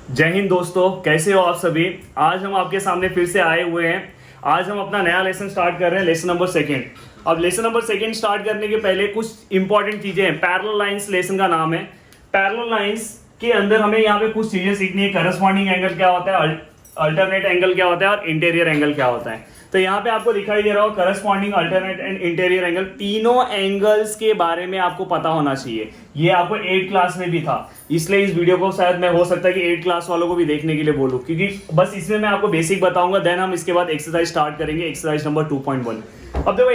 जय हिंद दोस्तों, कैसे हो आप सभी। आज हम आपके सामने फिर से आए हुए हैं। आज हम अपना नया लेसन स्टार्ट कर रहे हैं, लेसन नंबर सेकंड। अब लेसन नंबर सेकंड स्टार्ट करने के पहले कुछ इंपॉर्टेंट चीजें हैं। पैरेलल लाइंस लेसन का नाम है। पैरेलल लाइंस के अंदर हमें यहाँ पे कुछ चीजें सीखनी है। करस्पॉन्डिंग एंगल क्या होता है, अल्टरनेट एंगल क्या होता है और इंटीरियर एंगल क्या होता है। तो यहाँ पे आपको दिखाई दे रहा हो corresponding, alternate and interior angle, तीनों एंगल्स के बारे में आपको पता होना चाहिए। ये आपको 8th क्लास में भी था, इसलिए इस वीडियो को शायद मैं हो सकता है कि 8th क्लास वालों को भी देखने के लिए बोलूं, क्योंकि बस इसमें मैं आपको बेसिक बताऊंगा। देन हम इसके बाद एक्सरसाइज स्टार्ट करेंगे, एक्सरसाइज नंबर 2.1। अब देखो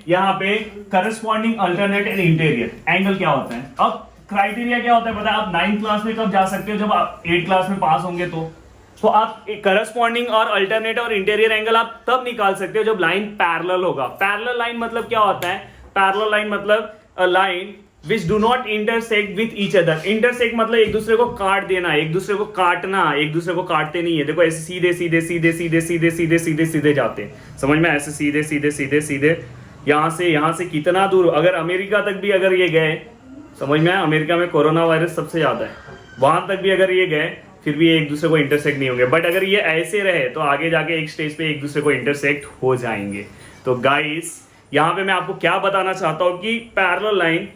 यहाँ पे corresponding, alternate and interior angle क्या होता है। अब क्राइटेरिया क्या होता है पता है। आप 9th क्लास में कब जा सकते हो, जब आप 8th क्लास में पास होंगे। तो आप करस्पॉन्डिंग और अल्टरनेट और इंटीरियर एंगल आप तब निकाल सकते हो जब लाइन पैरेलल होगा। पैरेलल लाइन मतलब क्या होता है। पैरेलल लाइन मतलब a line which do not intersect with each other. Intersect मतलब एक दूसरे को काट देना, एक दूसरे को काटना। एक दूसरे को काटते नहीं है। देखो ऐसे सीधे सीधे सीधे सीधे सीधे सीधे सीधे सीधे जाते हैं, समझ में। ऐसे सीधे सीधे सीधे सीधे यहाँ से कितना दूर, अगर अमेरिका तक भी अगर ये गए, समझ में। अमेरिका में कोरोना वायरस सबसे ज्यादा है, वहां तक भी अगर ये गए फिर भी एक दूसरे को इंटरसेक्ट नहीं होंगे। बट अगर ये ऐसे रहे तो आगे जाके एक स्टेज पे एक दूसरे को इंटरसेक्ट हो जाएंगे। तो गाइस यहाँ पे मैं आपको क्या बताना चाहता हूं कि parallel line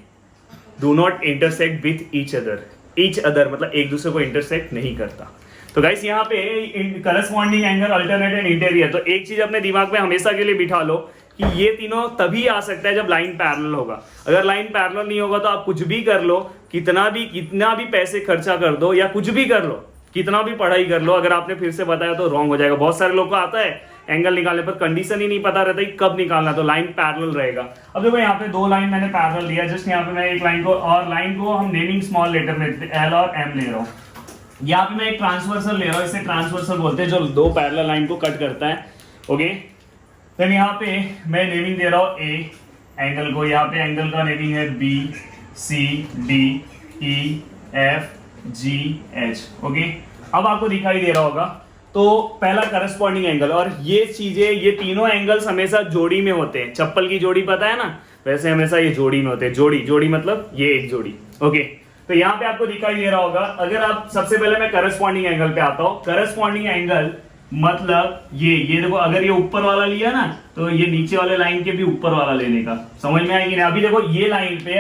do not intersect with each other मतलब एक दूसरे को इंटरसेक्ट नहीं करता। तो गाइस यहाँ पे corresponding angle, alternate and interior, तो एक चीज अपने दिमाग में हमेशा के लिए बिठा लो कि ये तीनों तभी आ सकता है जब लाइन पैरेलल होगा। अगर लाइन पैरेलल नहीं होगा तो आप कुछ भी कर लो, कितना भी पैसे खर्चा कर दो या कुछ भी कर लो, कितना भी पढ़ाई कर लो, अगर आपने फिर से बताया तो रॉन्ग हो जाएगा। बहुत सारे लोग को आता है एंगल निकालने पर कंडीशन ही नहीं पता रहता कि कब निकालना, तो लाइन पैरेलल रहेगा। अब देखो यहाँ पे 2 लाइन मैंने पैरेलल लिया। जस्ट यहाँ पे मैं एक लाइन को, और लाइन को हम नेमिंग स्मॉल लेटर में एल और एम ले रहा हूँ। यहाँ पे मैं एक ट्रांसवर्सल ले रहा हूँ, इसे ट्रांसवर्सल बोलते हैं, जो 2 पैरेलल लाइन को कट करता है। ओके, देन यहाँ पे मैं नेमिंग दे रहा हूँ ए एंगल को। यहाँ पे एंगल का नेमिंग है B C D E F G H. Okay, अब आपको दिखाई दे रहा होगा। तो पहला करस्पॉन्डिंग एंगल, और ये चीजें, ये तीनों एंगल्स हमेशा जोड़ी में होते हैं। चप्पल की जोड़ी पता है ना, वैसे हमेशा ये जोड़ी में होते हैं। जोड़ी मतलब ये एक जोड़ी। ओके, तो यहाँ पे आपको दिखाई दे रहा होगा। अगर आप, सबसे पहले मैं करस्पॉन्डिंग एंगल पे आता हूँ। करस्पॉन्डिंग एंगल मतलब ये देखो, अगर ये ऊपर वाला लिया ना तो ये नीचे वाले लाइन के भी ऊपर वाला लेने का, समझ में आएगी ना। अभी देखो ये लाइन पे,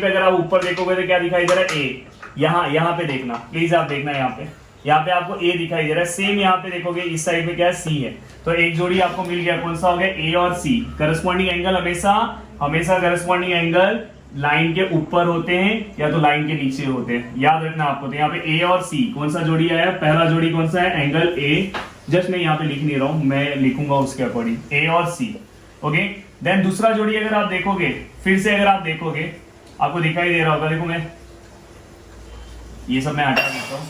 अगर आप ऊपर देखोगे तो क्या दिखाई दे रहा है, ए। यहाँ पे देखना प्लीज, आप देखना यहाँ पे आपको ए दिखाई दे रहा है। सेम यहाँ पे देखोगे इस साइड में क्या है, सी है। तो एक जोड़ी आपको मिल गया, कौन सा हो गया, ए और सी। करस्पॉन्डिंग एंगल हमेशा करस्पॉन्डिंग एंगल लाइन के ऊपर होते हैं या तो लाइन के नीचे होते हैं, याद रखना आपको। तो यहाँ पे ए और सी, कौन सा जोड़ी आया, पहला जोड़ी कौन सा है, एंगल ए। जस्ट मैं यहाँ पे लिख नहीं रहा हूं, मैं लिखूंगा उसके अकॉर्डिंग, ए और सी। ओके, देन दूसरा जोड़ी अगर आप देखोगे, फिर से अगर आप देखोगे, आपको दिखाई दे रहा होगा। देखो मैं ये सब मैं हटा देता हूँ।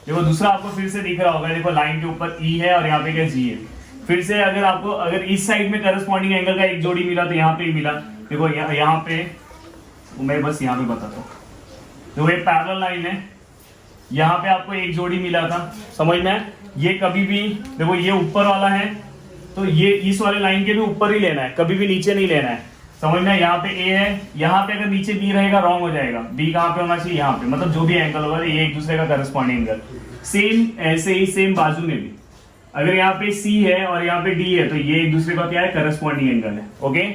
देखो दूसरा आपको फिर से दिख रहा होगा। देखो लाइन के ऊपर ई है और यहाँ पे क्या, जी है। फिर से अगर इस साइड में करस्पॉन्डिंग एंगल का एक जोड़ी मिला तो यहाँ पे ही मिला। देखो यहाँ पे मैं बस यहाँ पे बताता हूँ। तो ये पैरेलल लाइन है, यहाँ पे आपको एक जोड़ी मिला था, समझ में। ये कभी भी देखो, ये ऊपर वाला है तो ये इस वाले लाइन के भी ऊपर ही लेना है, कभी भी नीचे नहीं लेना है, समझ में। यहाँ पे ए है, यहाँ पे अगर नीचे बी रहेगा रॉन्ग हो जाएगा। बी कहाँ पे होना चाहिए, यहाँ पे। मतलब जो भी एंगल होगा ये एक दूसरे का करस्पॉन्डिंग एंगल। सेम ऐसे ही सेम बाजू में भी, अगर यहाँ पे सी है और यहाँ पे डी है तो ये एक दूसरे का क्या है, करस्पॉन्डिंग एंगल है। ओके,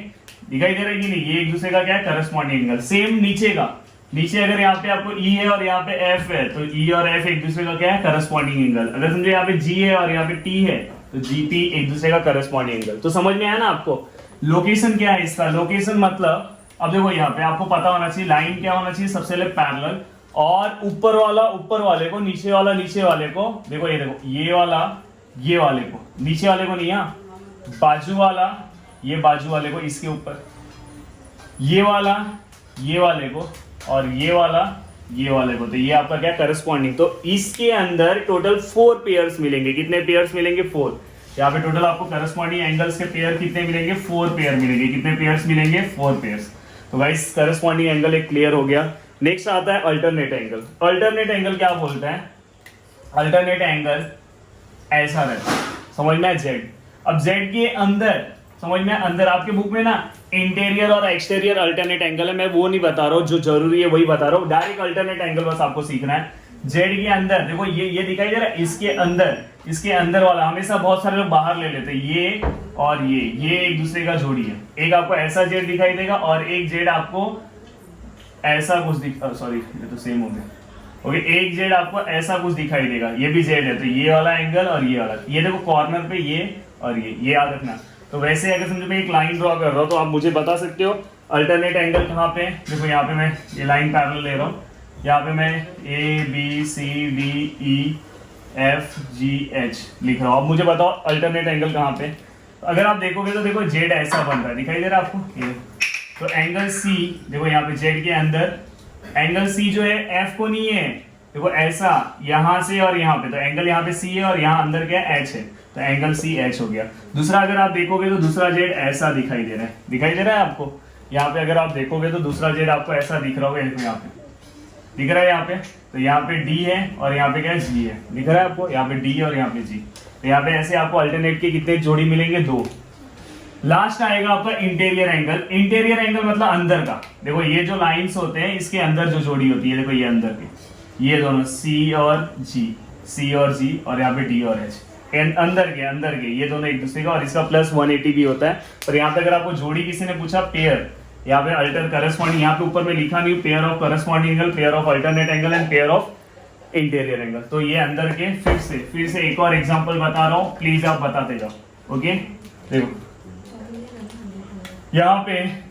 दिखाई दे रहा है कि नहीं, ये एक दूसरे का क्या है, करस्पॉन्डिंग एंगल। सेम नीचे का, नीचे अगर यहाँ पे आपको ई है और यहाँ पे एफ है तो ई और एफ एक दूसरे का क्या है, करस्पॉन्डिंग एंगल। अगर समझो यहाँ पे जी है और यहाँ पे टी है तो जी टी एक दूसरे का करस्पॉन्डिंग एंगल। तो समझ में आया ना आपको। लोकेशन क्या है इसका, लोकेशन मतलब, अब देखो यहाँ पे आपको पता होना चाहिए लाइन क्या होना चाहिए, सबसे पहले पैरेलल, और ऊपर वाला ऊपर वाले को, नीचे वाला नीचे वाले को। देखो ये देखो, ये वाला ये वाले को, नीचे वाले को नहीं, बाजू वाला ये बाजू वाले को इसके ऊपर, ये वाला ये वाले को, और ये वाला ये वाले को। तो ये आपका क्या, करस्पॉन्डिंग। तो इसके अंदर टोटल 4 पेयर्स मिलेंगे। कितने पेयर्स मिलेंगे, 4। यहाँ पे टोटल आपको करस्पॉन्डिंग एंगल्स के पेयर कितने मिलेंगे, 4 पेयर मिलेंगे। कितने पेयर्स मिलेंगे, 4 पेयर्स। तो गाइस करस्पॉन्डिंग एंगल एक क्लियर हो गया। नेक्स्ट आता है अल्टरनेट एंगल। अल्टरनेट एंगल क्या बोलता है, अल्टरनेट एंगल ऐसा रहता है, समझ में, जेड। अब जेड के अंदर, समझ में, अंदर आपके बुक में ना इंटीरियर और एक्सटीरियर अल्टरनेट एंगल है, मैं वो नहीं बता रहा हूँ, जो जरूरी है वही बता रहा हूँ। डायरेक्ट अल्टरनेट एंगल बस आपको सीखना है। जेड के अंदर देखो ये दिखाई दे रहा है, इसके अंदर वाला हमेशा बहुत सारे लोग बाहर ले लेते हैं, ये और ये एक दूसरे का जोड़ी है। एक आपको ऐसा जेड दिखाई देगा और एक जेड आपको ऐसा कुछ सॉरी ये तो सेम हो गया। ओके, एक जेड आपको ऐसा कुछ दिखाई देगा, ये भी जेड है, तो ये वाला एंगल और ये वाला, ये देखो कॉर्नर पे ये और ये याद रखना। तो वैसे अगर समझो मैं एक लाइन ड्रॉ कर रहा हूँ तो आप मुझे बता सकते हो अल्टरनेट एंगल कहाँ पे है। देखो यहाँ पे मैं ये लाइन पैरेलल ले रहा हूँ, यहाँ पे मैं ABCDEFGH लिख रहा हूँ। अब मुझे बताओ अल्टरनेट एंगल कहाँ पे। अगर आप देखोगे तो देखो जेड ऐसा बन रहा है, दिखाई दे रहा है आपको ये। तो एंगल सी देखो यहाँ पे जेड के अंदर एंगल सी जो है एफ को नहीं है, देखो ऐसा यहाँ से और यहाँ पे, तो एंगल यहाँ पे सी है और यहाँ अंदर क्या है एच है, तो एंगल सी एच हो गया। दूसरा अगर आप देखोगे तो दूसरा जेड ऐसा दिखाई दे रहा है, दिखाई दे रहा है आपको यहाँ पे। अगर आप देखोगे तो दूसरा जेड आपको ऐसा दिख रहा होगा, यहाँ पे दिख रहा है यहाँ पे, तो यहाँ पे डी है और यहाँ पे क्या है जी है, दिख रहा है आपको यहाँ पे डी और यहाँ पे जी। तो यहाँ पे ऐसे आपको अल्टरनेट के कितने जोड़ी मिलेंगे, 2। लास्ट आएगा आपका इंटीरियर एंगल। इंटीरियर एंगल मतलब अंदर का। देखो ये जो लाइंस होते हैं इसके अंदर जो जोड़ी होती है, देखो ये अंदर के ये दोनों सी और जी और यहाँ पे डी और एच, अंदर के ये दोनों एक दूसरे का, और इसका प्लस 180 भी होता है। और यहाँ पे अगर आपको जोड़ी किसी ने पूछा पेयर, यहाँ पे अल्टर करस्पॉन्डिंग, यहाँ पे ऊपर में लिखा नहीं pair of corresponding angle, pair of alternate angle and pair of interior angle. तो ये अंदर के फिर से एक और एग्जांपल बता रहा हूँ, प्लीज आप बताते जाओ। ओके, देखो यहाँ पे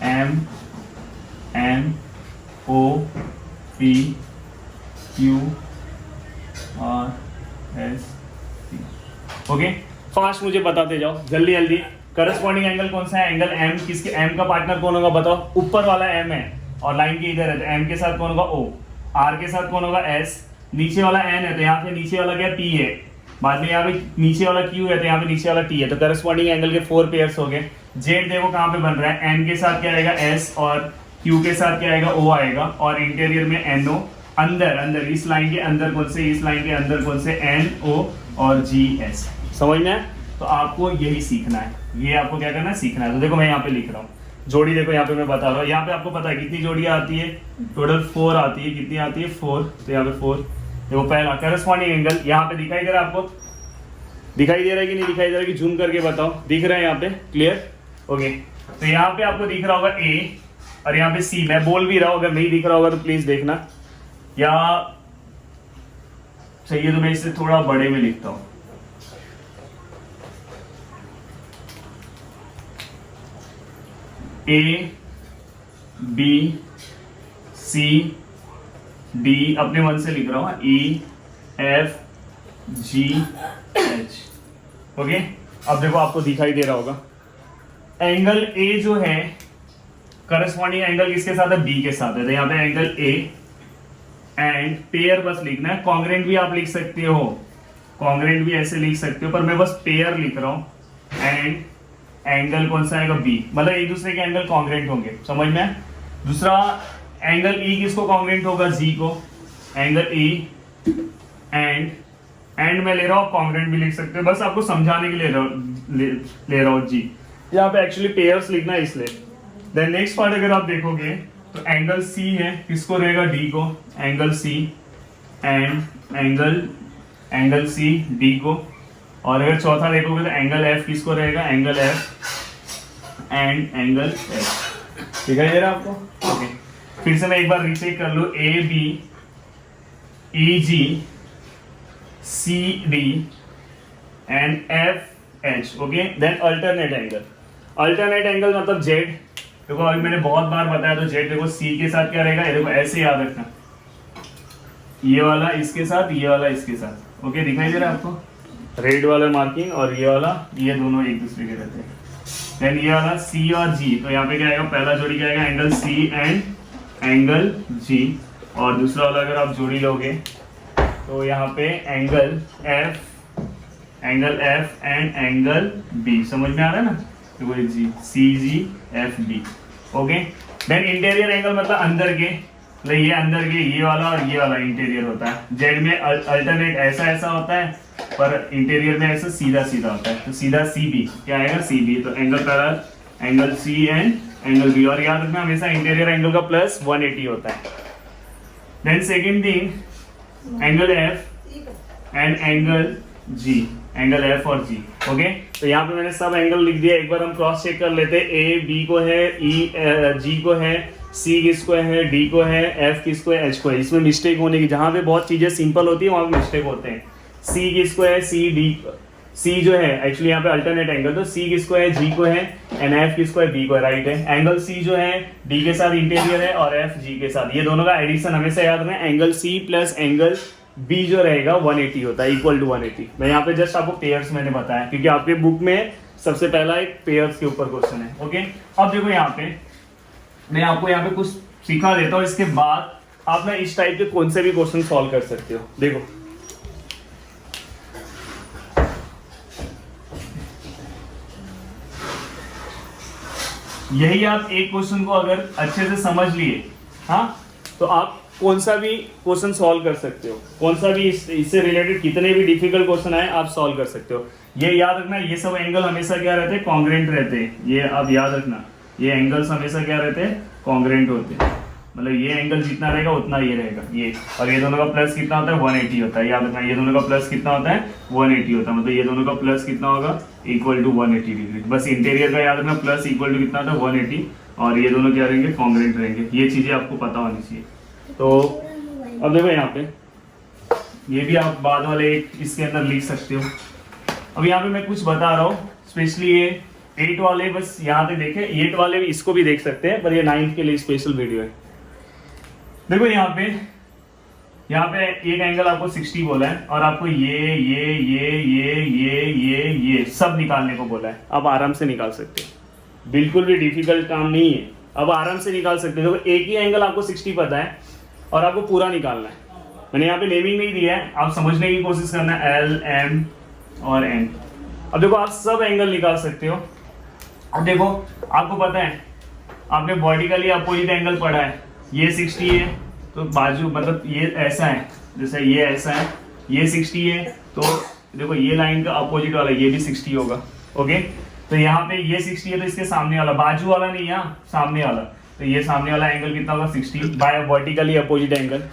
MNOPQRS। ओके, फास्ट मुझे बताते जाओ जल्दी जल्दी। करस्पॉन्डिंग एंगल कौन सा है, एंगल एम। किसके एम का पार्टनर कौन होगा बताओ, ऊपर वाला एम है और लाइन के इधर है, तो एम के साथ कौन होगा ओ, आर के साथ कौन होगा एस, नीचे वाला एन है तो यहाँ पे नीचे वाला क्या पी है, बाद में यहाँ पे नीचे वाला क्यू है तो यहाँ पे नीचे वाला टी है। तो करस्पॉन्डिंग एंगल के 4 पेयर्स हो गए। जेड देखो कहाँ पे बन रहा है, एन के साथ क्या आएगा एस और क्यू के साथ क्या आएगा ओ आएगा, और इंटीरियर में एन ओ। अंदर इस लाइन के अंदर कौन से, इस लाइन के अंदर कौन से, एन ओ और जी एस। समझ में है? तो आपको यही सीखना है, ये आपको क्या करना है, सीखना है। तो देखो मैं यहाँ पे लिख रहा हूँ जोड़ी, देखो यहाँ पे मैं बता रहा हूँ, यहाँ पे आपको पता है कितनी जोड़ियाँ आती है, टोटल 4 आती है। कितनी आती है, 4। तो यहाँ पे 4 देखो पहला करस्पॉन्डिंग एंगल यहाँ पे दिखाई दे रहा है आपको, दिखाई दे रहा है कि नहीं दिखाई दे रहा है कि जूम करके बताओ, दिख रहा है यहाँ पे क्लियर। ओके, तो यहाँ पे आपको दिख रहा होगा ए और यहाँ पे सी। मैं बोल भी रहा हूँ, अगर नहीं दिख रहा होगा तो प्लीज देखना, या चाहिए तो मैं इससे थोड़ा बड़े में लिखता हूँ। ए बी सी डी अपने मन से लिख रहा हूँ, ई एफ जी एच। ओके, अब देखो आपको दिखाई दे रहा होगा एंगल ए जो है करस्पॉन्डिंग एंगल किसके साथ है, बी के साथ है। तो यहाँ पे एंगल ए एंड पेयर बस लिखना है, कॉन्ग्रेंट भी आप लिख सकते हो, कॉन्ग्रेंट भी ऐसे लिख सकते हो, पर मैं बस पेयर लिख रहा हूँ। एंड एंगल कौन सा आएगा, बी, मतलब एक दूसरे के एंगल कॉन्ग्रेंट होंगे, समझ में। दूसरा एंगल ई किसको कॉन्ग्रेंट होगा, जी को, एंगल ई एंड मैं ले रहा हूँ, कॉन्ग्रेंट भी लिख सकते हो, बस आपको समझाने के लिए ले रहा हूँ जी। यहाँ पे एक्चुअली पेयर्स लिखना है इसलिए। देन नेक्स्ट पार्ट अगर आप देखोगे तो एंगल सी है, किसको रहेगा, डी को, angle C and angle C D को। और अगर चौथा देखोगे तो एंगल एफ किसको रहेगा, angle F and angle F. दिखाई दे रहा है आपको? ओके, फिर से मैं एक बार रीचेक कर लूँ, A B E G C D and F H. Okay, then alternate angle मतलब जेड। देखो अभी मैंने बहुत बार बताया, तो जेड देखो सी के साथ क्या रहेगा, ये देखो ऐसे याद रखना, ये वाला इसके साथ, ये वाला इसके साथ। ओके, दिखाई दे रहा है आपको, रेड वाला मार्किंग और ये वाला, ये दोनों एक दूसरे के रहते हैं। देन ये वाला सी और जी, तो यहाँ पे क्या आएगा, पहला जोड़ी क्या आएगा, angle C and angle G. और दूसरा वाला अगर आप जोड़ी लोगे तो यहाँ पे angle F and angle B. समझ में आ रहा है ना, तो G C G F B. Okay, then interior angle मतलब अंदर के, मतलब ये अंदर के ये वाला और ये वाला इंटीरियर होता है। जेड में अल्टरनेट ऐसा ऐसा होता है, पर इंटीरियर में ऐसा सीधा सीधा होता है। तो सीधा सी बी क्या आएगा, सी बी। तो angle parallel angle C and angle B. और याद रखना हमेशा इंटीरियर एंगल का प्लस 180 होता है। Then second thing angle F and angle G, angle F और जी। ओके, तो यहाँ पे मैंने सब एंगल लिख दिया। एक बार हम क्रॉस चेक कर लेते हैं। ए बी को है, ई जी को है, सी किसको है, डी को है, एफ किसको है, एच को है। इसमें मिस्टेक होने की, जहाँ पे बहुत चीजें सिंपल होती है वहां पे मिस्टेक होते हैं। सी किसको है, सी डी, सी जो है एक्चुअली यहाँ पे अल्टरनेट एंगल, तो सी किसको है, जी को है, एंड एफ किसको है, बी को है। राइट है। एंगल सी जो है डी के साथ इंटीरियर है और एफ जी के साथ। ये दोनों का एडिशन हमेशा याद रखना। Angle C plus angle B जो रहेगा 180 होता है, इक्वल टू 180। मैं यहाँ पे जस्ट आपको पेयर्स मैंने बताया, क्योंकि आपके बुक में सबसे पहला एक पेयर्स के ऊपर क्वेश्चन है। ओके, अब देखो यहाँ पे मैं आपको यहाँ पे कुछ सिखा देता हूँ। इसके बाद आप ना इस टाइप के कौन से भी क्वेश्चन सॉल्व कर सकते हो। देखो यही आप एक क्वेश्चन को अगर अच्छे से समझ लिए, हाँ, तो आप कौन सा भी क्वेश्चन सॉल्व कर सकते हो। कौन सा भी इससे रिलेटेड कितने भी डिफिकल्ट क्वेश्चन आए आप सॉल्व कर सकते हो। ये याद रखना, ये सब एंगल हमेशा क्या रहते हैं, कॉन्ग्रेंट रहते हैं। ये आप याद रखना, ये एंगल्स हमेशा क्या रहते हैं, कॉन्ग्रेंट होते हैं। मतलब ये एंगल जितना रहेगा उतना ये रहेगा, ये। और ये दोनों का प्लस कितना होता है, 180 होता है। याद रखना, ये दोनों का प्लस कितना होता है, 180 होता है। मतलब ये दोनों का प्लस कितना होगा, इक्वल टू 180 डिग्री। बस इंटीरियर का याद रखना, प्लस इक्वल टू कितना होता है, 180। और ये दोनों क्या रहेंगे, कॉन्ग्रेंट रहेंगे। ये चीजें आपको पता होनी चाहिए। तो अब देखो यहाँ पे ये भी आप बाद वाले एक इसके अंदर लिख सकते हो। अब यहाँ पे मैं कुछ बता रहा हूँ, स्पेशली ये 8 वाले बस यहाँ पे देखें। 8 वाले भी इसको भी देख सकते हैं, पर ये 9th के लिए स्पेशल वीडियो है। देखो यहाँ पे एक एंगल आपको 60 बोला है और आपको ये सब निकालने को बोला है। आप आराम से निकाल सकते हो, बिल्कुल भी डिफिकल्ट काम नहीं है। अब आराम से निकाल सकते हो। देखो एक ही एंगल आपको 60 पता है और आपको पूरा निकालना है। मैंने यहाँ पे नेमिंग नहीं दिया है, आप समझने की कोशिश करना है, एल एम और एन। अब देखो आप सब एंगल निकाल सकते हो। अब देखो आपको पता है, आपने वर्टिकली अपोजिट एंगल पढ़ा है। ये 60 है तो बाजू, मतलब ये ऐसा है, जैसे ये ऐसा है, ये 60 है, तो देखो ये लाइन का अपोजिट वाला ये भी 60 होगा। ओके, तो यहाँ पे ये 60 है तो इसके सामने वाला, बाजू वाला नहीं, यहाँ सामने वाला, तो ये सामने वाला एंगल कितना होगा, 60 बाय वर्टिकली अपोजिट एंगल।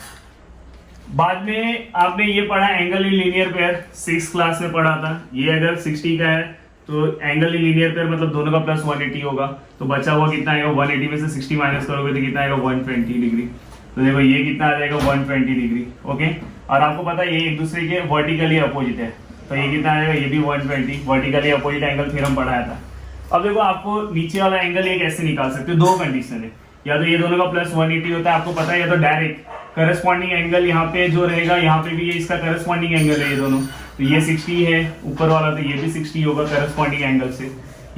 बाद में आपने ये पढ़ा angle in linear pair, 6th class में पढ़ा था। ये अगर 60 का है तो एंगल इन लीनियर पेयर मतलब दोनों का प्लस 180 होगा। तो बचा हुआ कितना आएगा, 180 में से 60 माइनस करोगे तो कितना आएगा, 120 डिग्री। तो देखो ये कितना आ जाएगा, 120 डिग्री। ओके, और आपको पता है ये एक दूसरे के वर्टिकली अपोजिट है, तो ये कितना आएगा, ये भी 120। वर्टिकली अपोजिट एंगल थ्योरम पढ़ाया था। अब देखो आपको नीचे वाला एंगल एक ऐसे निकाल सकते हो। दो कंडीशन है, या तो ये दोनों का प्लस 180 होता है, आपको पता है, या तो डायरेक्ट करस्पॉन्डिंग एंगल यहाँ पे जो रहेगा, यहाँ पे भी ये इसका करस्पॉन्डिंग एंगल है ये दोनों। तो ये 60 है ऊपर वाला, तो ये भी 60 होगा करस्पॉन्डिंग एंगल से।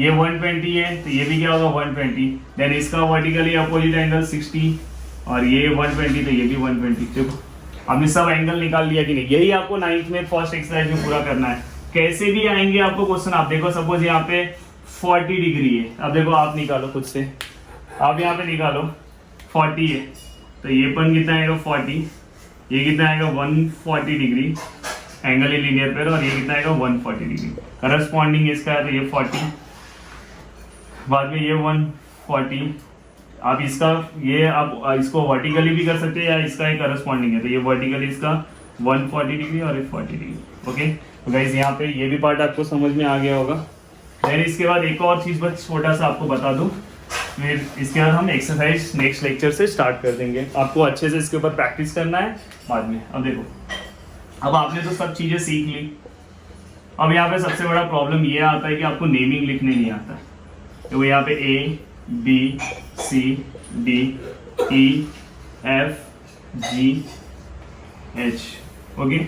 ये 120 है तो ये भी क्या होगा, 120। देन इसका वर्टिकली अपोजिट एंगल 60 और ये 120, तो ये भी 120। देखो आपने सब एंगल निकाल लिया कि नहीं। यही आपको 9th में फर्स्ट एक्सरसाइज में पूरा करना है। कैसे भी आएंगे आपको क्वेश्चन। आप देखो सपोज यहाँ पे 40 डिग्री है, अब देखो आप निकालो खुद से, आप यहाँ पे निकालो 40 है, तो ये पन कितना आएगा 40, ये कितना आएगा 140 degree angle in linear pair, और ये कितना आएगा 140 डिग्री। करस्पॉन्डिंग इसका है तो ये 40, बाद में ये 140। आप इसका ये आप इसको वर्टिकली भी कर सकते हैं या इसका एक करस्पॉन्डिंग है, तो ये वर्टिकली इसका 140 डिग्री और ये 40 डिग्री। ओके, तो गाइस यहाँ पे ये भी पार्ट आपको समझ में आ गया होगा। देन इसके बाद एक और चीज़ बस छोटा सा आपको बता दूं, फिर इसके बाद हम एक्सरसाइज नेक्स्ट लेक्चर से स्टार्ट कर देंगे। आपको अच्छे से इसके ऊपर प्रैक्टिस करना है बाद में। अब देखो, अब आपने तो सब चीज़ें सीख ली। अब यहाँ पे सबसे बड़ा प्रॉब्लम ये आता है कि आपको नेमिंग लिखने नहीं आता। तो यहाँ पे A B C D E F G H। Okay,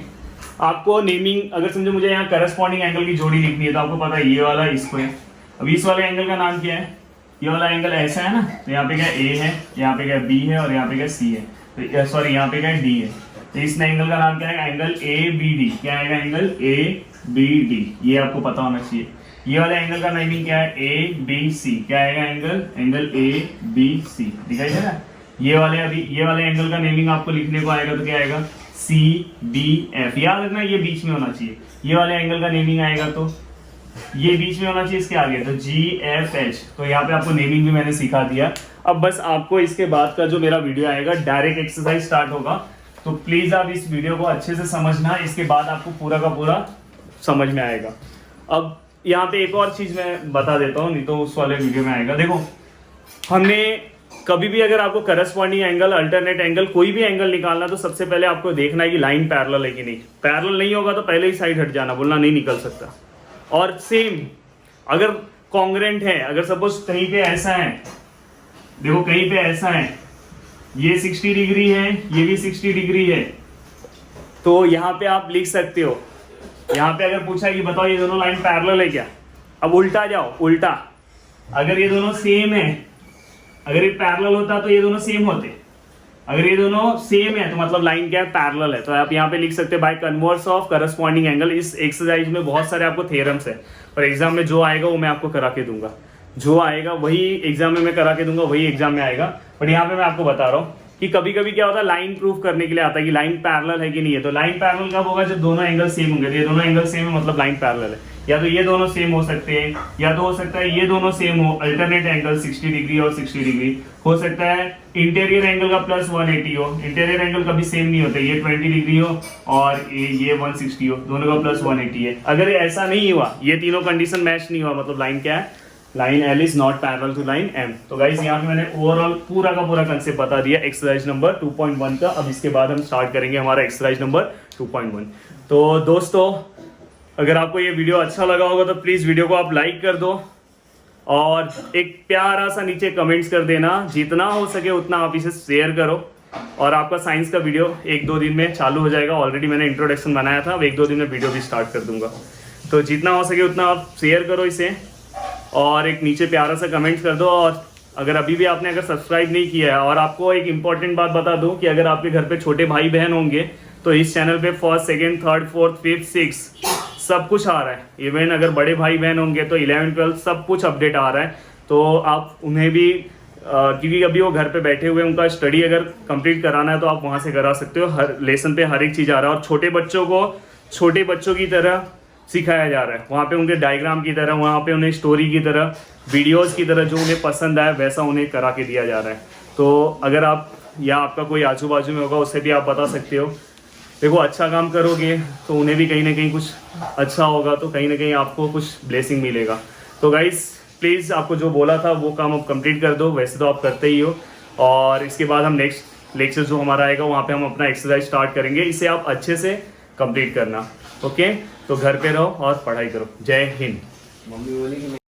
आपको नेमिंग अगर समझो मुझे यहाँ करस्पॉन्डिंग एंगल की जोड़ी लिखनी है, तो आपको पता है ये वाला इसको है। अब इस वाले एंगल का नाम क्या है, ये वाला एंगल ऐसा है ना, तो यहाँ पे क्या A है, यहाँ पे क्या B है और यहाँ पे क्या C है, तो सॉरी यहाँ पे क्या D है। तो इस एंगल का नाम क्या है, एंगल ABD। क्या आएगा, एंगल ABD। ये आपको पता होना चाहिए। ये वाले एंगल का नेमिंग क्या है, ABC। क्या आएगा, एंगल ABC। दिखाई दे रहा है। ये वाले एंगल का नेमिंग आपको लिखने को आएगा तो क्या आएगा, सी डी एफ। याद रखना ये बीच में होना चाहिए। ये वाले एंगल का नेमिंग आएगा तो ये बीच में होना चाहिए इसके आगे, तो जी एफ एच। तो यहाँ पे आपको नेमिंग भी मैंने सिखा दिया। अब बस आपको इसके बाद का जो मेरा वीडियो आएगा डायरेक्ट एक्सरसाइज स्टार्ट होगा, तो प्लीज आप इस वीडियो को अच्छे से समझना, इसके बाद आपको पूरा का पूरा समझ में आएगा। अब यहाँ पे एक और चीज मैं बता देता हूँ, नहीं तो उस वाले वीडियो में आएगा। देखो हमने कभी भी अगर आपको करस्पॉन्डिंग एंगल, अल्टरनेट एंगल, कोई भी एंगल निकालना, तो सबसे पहले आपको देखना है कि लाइन पैरेलल है कि नहीं। पैरेलल नहीं होगा तो पहले ही साइड हट जाना, बोलना नहीं निकल सकता। और सेम अगर कॉन्ग्रेंट है, अगर सपोज कहीं पे ऐसा है, देखो कहीं पे ऐसा है, ये 60 डिग्री है, ये भी 60 डिग्री है, तो यहाँ पे आप लिख सकते हो, यहाँ पे अगर पूछा कि बताओ ये दोनों लाइन पैरेलल है क्या। अब उल्टा जाओ, उल्टा, अगर ये दोनों सेम है, अगर ये पैरेलल होता तो ये दोनों सेम होते, अगर ये दोनों सेम है तो मतलब लाइन क्या है, पैरेलल है। तो आप यहाँ पे लिख सकते हैं by converse of corresponding angle. इस एक्सरसाइज में बहुत सारे आपको थ्योरम्स है, और एग्जाम में जो आएगा वो मैं आपको करा के दूंगा, जो आएगा वही एग्जाम में मैं करा के दूंगा, वही एग्जाम में आएगा। बट यहाँ पे मैं आपको बता रहा हूँ कि कभी कभी क्या होता है, लाइन प्रूफ करने के लिए आता है कि लाइन पैरेलल है कि नहीं है। तो लाइन पैरेलल कब होगा, जब दोनों एंगल सेम होंगे। तो ये दोनों एंगल सेम है मतलब लाइन पैरेलल है। या तो ये दोनों सेम हो सकते हैं, या तो हो सकता है ये दोनों सेम हो, अल्टरनेट एंगल 60 डिग्री और 60 डिग्री हो सकता है। इंटीरियर एंगल का प्लस 180 हो, इंटीरियर एंगल कभी सेम नहीं होते, ये 20 डिग्री हो और ये 160 हो, दोनों का प्लस 180 है। अगर ऐसा नहीं हुआ, ये तीनों कंडीशन मैच नहीं हुआ, मतलब लाइन क्या है, line L is not parallel to line M. तो गाइस यहाँ पे मैंने ओवरऑल पूरा का पूरा कंसेप्ट बता दिया एक्सरसाइज नंबर 2.1 का। अब इसके बाद हम स्टार्ट करेंगे हमारा एक्सरसाइज नंबर 2.1। तो दोस्तों अगर आपको ये वीडियो अच्छा लगा होगा तो प्लीज वीडियो को आप लाइक कर दो, और एक प्यारा सा नीचे कमेंट्स कर देना, जितना हो सके उतना आप इसे शेयर करो। और आपका साइंस का वीडियो 1-2 दिन में चालू हो जाएगा। ऑलरेडी मैंने इंट्रोडक्शन बनाया था, अब 1-2 दिन में वीडियो भी स्टार्ट कर दूंगा। तो जितना हो सके उतना आप शेयर करो इसे, और एक नीचे प्यारा सा कमेंट्स कर दो। और अगर अभी भी आपने अगर सब्सक्राइब नहीं किया है, और आपको एक इंपॉर्टेंट बात बता दूं कि अगर आपके घर पे छोटे भाई बहन होंगे तो इस चैनल पे 1st, 2nd, 3rd, 4th, 5th, 6th सब कुछ आ रहा है। इवन अगर बड़े भाई बहन होंगे तो 11th, 12th सब कुछ अपडेट आ रहा है। तो आप उन्हें भी क्योंकि अभी वो घर पे बैठे हुए, उनका स्टडी अगर कंप्लीट कराना है तो आप वहाँ से करा सकते हो। हर लेसन पे हर एक चीज़ आ रहा है, और छोटे बच्चों को छोटे बच्चों की तरह सिखाया जा रहा है। वहाँ पे उनके डायग्राम की तरह, वहाँ पे उन्हें स्टोरी की तरह, वीडियोस की तरह, जो उन्हें पसंद आए वैसा उन्हें करा के दिया जा रहा है। तो अगर आप या आपका कोई आजू बाजू में होगा, उससे भी आप बता सकते हो। देखो अच्छा काम करोगे तो उन्हें भी कहीं ना कहीं कुछ अच्छा होगा, तो कहीं ना कहीं आपको कुछ ब्लेसिंग मिलेगा। तो गाइस प्लीज़ आपको जो बोला था वो काम आप कंप्लीट कर दो, वैसे तो आप करते ही हो। और इसके बाद हम नेक्स्ट लेक्चर जो हमारा आएगा वहाँ पे हम अपना एक्सरसाइज स्टार्ट करेंगे, इसे आप अच्छे से कंप्लीट करना। ओके, तो घर पे रहो और पढ़ाई करो। जय हिंद।